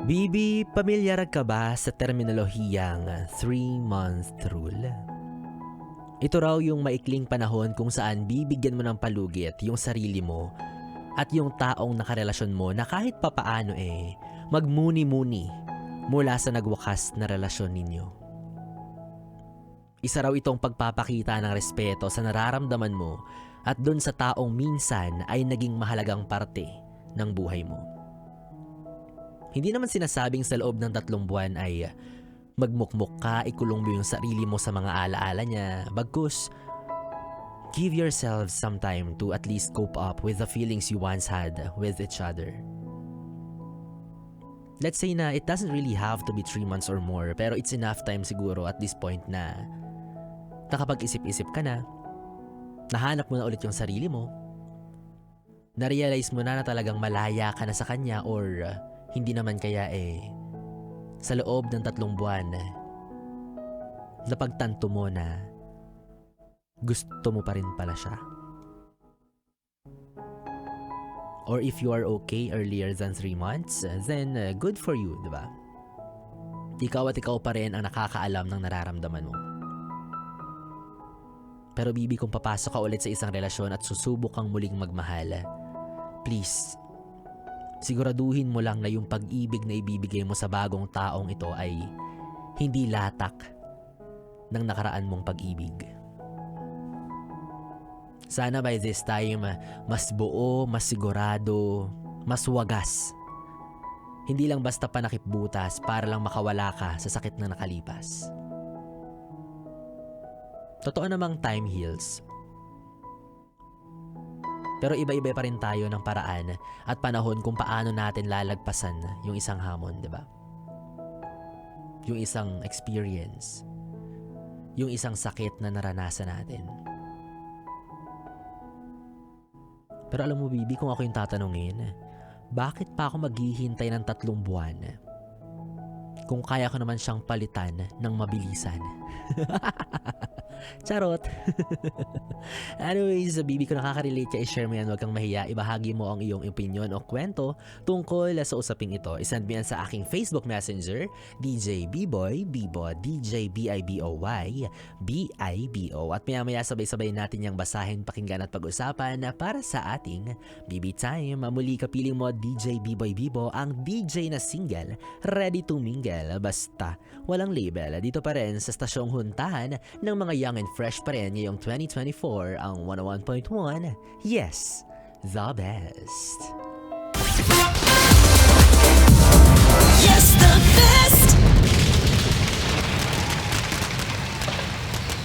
Bibi, pamilyar ka ba sa terminolohiyang 3-month rule? Ito raw yung maikling panahon kung saan bibigyan mo ng palugit yung sarili mo at yung taong nakarelasyon mo na kahit papaano magmuni-muni mula sa nagwakas na relasyon ninyo. Isa raw itong pagpapakita ng respeto sa nararamdaman mo at dun sa taong minsan ay naging mahalagang parte ng buhay mo. Hindi naman sinasabing sa loob ng 3 buwan ay magmukmuk ka, ikulong mo yung sarili mo sa mga alaala niya. Bagkus, give yourself some time to at least cope up with the feelings you once had with each other. Let's say na it doesn't really have to be 3 months or more, pero it's enough time siguro at this point na nakapag-isip-isip ka na, nahanap mo na ulit yung sarili mo, na-realize mo na talagang malaya ka na sa kanya or hindi naman kaya sa loob ng 3 buwan napagtanto mo na gusto mo pa rin pala siya. Or if you are okay earlier than 3 months, then good for you, diba? Ikaw at ikaw pa rin ang nakakaalam ng nararamdaman mo. Pero bibi, kung papasok ka ulit sa isang relasyon at susubok kang muling magmahal, please, siguraduhin mo lang na yung pag-ibig na ibibigay mo sa bagong taong ito ay hindi latak ng nakaraan mong pag-ibig. Sana by this time, mas buo, mas sigurado, mas wagas. Hindi lang basta panakipbutas para lang makawala ka sa sakit na nakalipas. Totoo namang time heals. Pero iba-iba pa rin tayo ng paraan at panahon kung paano natin lalagpasan yung isang hamon, di ba? Yung isang experience. Yung isang sakit na naranasan natin. Pero alam mo, Bibi, kung ako yung tatanungin, bakit pa ako maghihintay ng 3 buwan kung kaya ko naman siyang palitan ng mabilisan? Charot. Anyways, Bibi, kung nakaka-relate ka, i-share mo yan, huwag kang mahiya, ibahagi mo ang iyong opinion o kwento tungkol sa usaping ito. Isend mo yan sa aking Facebook Messenger, DJ Biboy, Bibo, DJ Biboy, Bibo. At maya-maya sabay-sabay natin yung basahin, pakinggan at pag-usapan para sa ating Bibi Time. Muli kapiling mo, DJ Biboy Bibo, ang DJ na single, ready to mingle, basta walang label. Dito pa rin sa stasyong huntahan ng mga young and fresh pa rin ngayong 2024, ang 101.1, yes, the best.